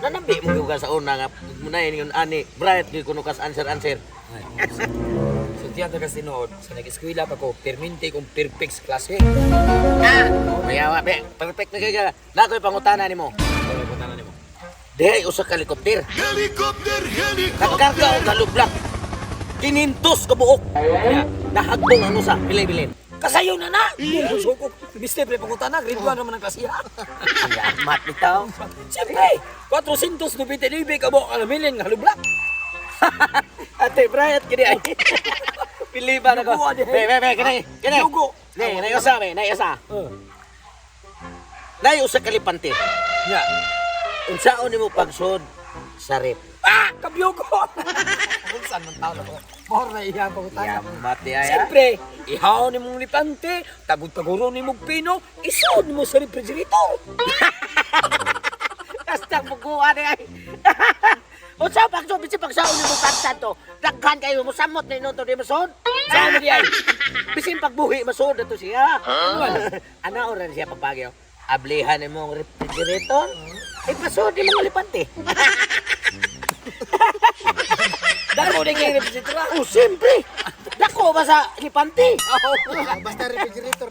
Nanabi mo ka sa una nga munayin yun ani bright gyud kuno kas answer. So diyan ka sinood, sa nag-eskwela pa ko, perminti kong perfect sa klase. Mayawa be, perfect na kaya. Nakoy pangutana nimo. Ano yung tanan mo? Dihay usa ka helicopter. Nagkarga og galublak. 500 ka buok. Nahagbong ano sa bilay-bilin. Kasayo na na! So ko, biste pre pangutan na, grade 1 naman ang klase ha. Mat bitaw. Siyempre, 499 ka mo alamilin nga halublak. Ate Brian kini ay. Pili ba nako? Yugo, ade. Be, kini. Yugo. Ne, nayusa be, nayusa. Nayusa kalipante. Ya. Unsaon nimo pagsud sa rep? Ah! Kabyo ko! Kung saan man tao na ko? Mahor na iya pangutan. Mati ay. Siyempre, ihaw ni mong lipante, tagod-taguro ni mong pino, isod mo sa refrigerator. Kastang bukuan ay. Unsa pagsud bisi pagsaon nimo kantan to? Daghan kayo mo samot ni nunto di masod. Saan mo di ay? Bisin pagbuhi masod ato siya. Ana oran siya papagyo. Ablihan mo ang refrigerator. Ipasod ni mong lipante. Dako na yung refrigerator. Oh, siyempre. Dako ba sa lipante? Basta refrigerator.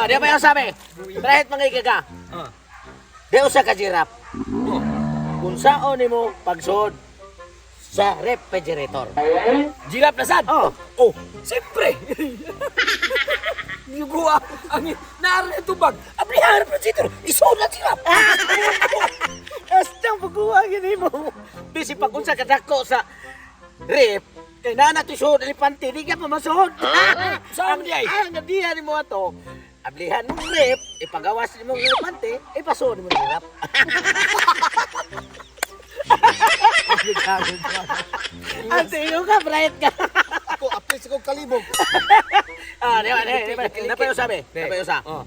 Di ba yung sabi? Kahit mga ikaga. Di usa ka girap. Kung saan mo pagsod sa refrigerator. Girap na sad? Oh. Oh, siyempre. Yugo ang naaral na tubag. Ablihan refrigerator. Isod na girap. Astang pagkuha gini mo. Bisi pa kung sa kadako sa rep, kay nana to show lipante, di ka pa masod. Saan mo di ay? Ang gadihan mo ato. Ablihan mo rep, ipagawas mo ng lipante, ipasod mo ng rap. Ang tingin ka, bright ka. Ako, apis ko kalibog. Di ba? Napayo sabi. Napayo sa. Oh.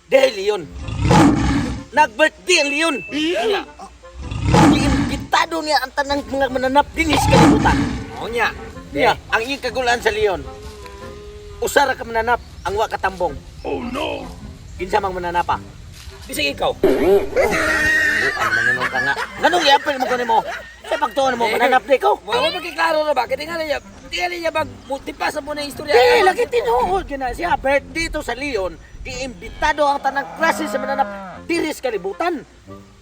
Dahil Leon. Nag-birthday ang Leon. Iimbitado niya ang tanang mga mananap dinis kalibutan. Oo niya. Niya, ang iyong kagulaan sa Leon. Usara ka mananap, ang wa katambong. Oh no! Kinsa mang mananapa. Bisig ikaw. Ang mananong ka nga. Ganong i-apel mo ko mo. Sa pagtuon mo, mananap di ko. Wala mo magkiklaro na ba? Kaya nga niya bag multipasa mo na yung istorya. Di, lagi tinuod yun na siya. Birthday to sa Leon, iimbitado ang tanang klase sa mananap diris kalibutan.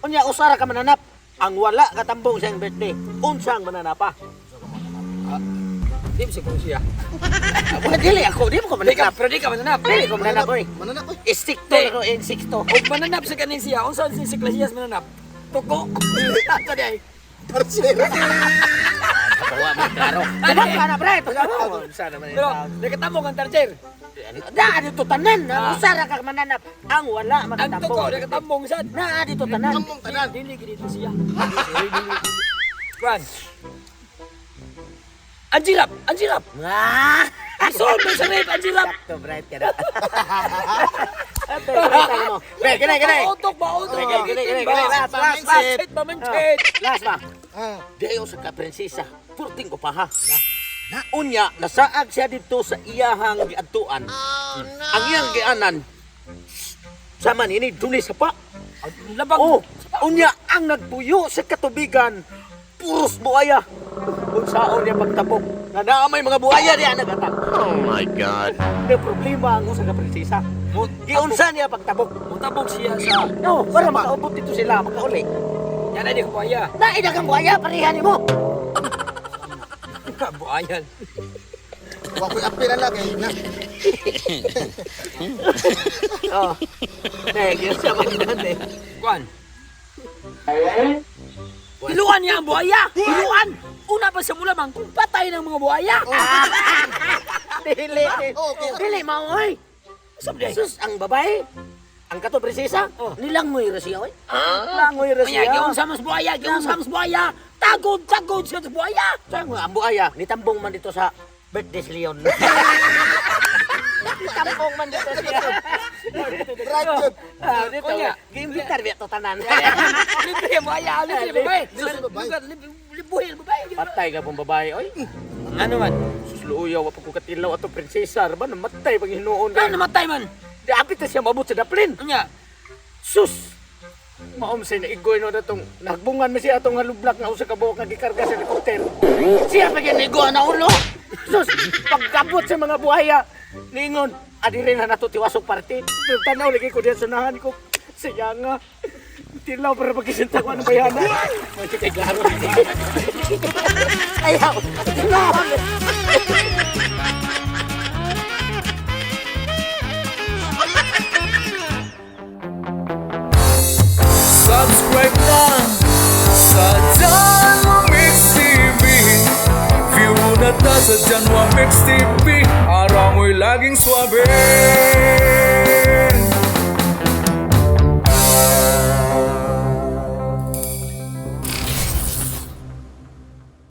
Unya, usara ka mananap. Ang wala katambong siyang birthday. Unsang mananapa. Di mo siguro siya. Mga dili ako, di mo ko mananap. Pero di ka mananap. Dili ko mananap, oy. Mananap ko. Istikto ako, insikto. O mananap sa kanin siya. Kung saan si Klasiyas mananap? Tuko. Ito di ay. Parsera. Kawa mo, klaro. Sabang ka na, pre. Pagkawa. Sana man Pero, nakatamo kang tarjer. Na, dito tanan. Ang usara ka mananap. Ang wala Ang makatambong. tuko, nakatamong sad. Na, dito tanan. Tambong tanan. Dili dito siya. Kwan. Anjirap! Anjirap! Ah! Isod mo sa rep, anjirap! Sakto, bright ka na. Ito, bright mo. Be, kinay. Bautok, bautok! Gini. Last. Mamanchit, mamanchit! Last ba? Ah, Dayo sa ka-prinsesa. Purting ko pa ha. Unya, nasaag siya dito sa iyahang giadtuan. Ang iyang gianan, sama nini, duli sa pa. Labang! Oh, unya, ang nagpuyo sa katubigan, puros buaya. Kung saan niya pagtabok, na naamay mga buaya niya nagatak. Oh my God. May problema ang usa ka prinsesa. Giunsa niya pagtabok. Mutabog siya sa... No, para makaubot dito sila, makauli. Yan na di ko buhaya. Naidagang buaya, parehan mo. Buhayan. huwag ko'y apira lang eh. Na. Oh. Yun siya magdan eh. Kwan. Iluan niya ang buhaya! Iluan! Una pa sa mula mang kung patay ng mga buhaya! Dili. Okay. Dili, maoy. Sabi Sus, ang babae, ang kato prinsesa, nilangoy ra siya, oy. Langoy ra Kanya, siya. gawang samas buhaya! Gawang samas buhaya! Tagod siya sa buhaya! Saan nga, ang buaya, nitambong man dito sa birthday si Leon. Nitambong man dito siya. Right good. Dito, Kuya. giimbitar biya to tanan. Libre ang buhaya! Libre ang babae! Libre ang babae. Libuhin ang babae! Patay ka pong babae, oy. Ano man? Susluuyaw, wapag ko katilaw ato prinsesa, ba namatay pag hinuon Ano ka. namatay man? Di apit na siya mabot sa daplin. Ano niya? Sus! Maumsin na igoy no datong nagbungan mo siya atong halublak nga usa ka buok nga gikarga sa helicopter. Siya pa gyud igo na ulo. Sus, pagkabot sa mga buhaya ningon adire na nato tiwasok parte. Pero tanaw lagi ko diyan sunahan ko. Siya nga tilaw para pagkisinta ko ang bayana. Mo kay klaro. Ayaw. Tilaw. Subscribe na sa Janwa Mix TV. View na ta sa Janwa Mix TV. Araw mo'y laging swabe.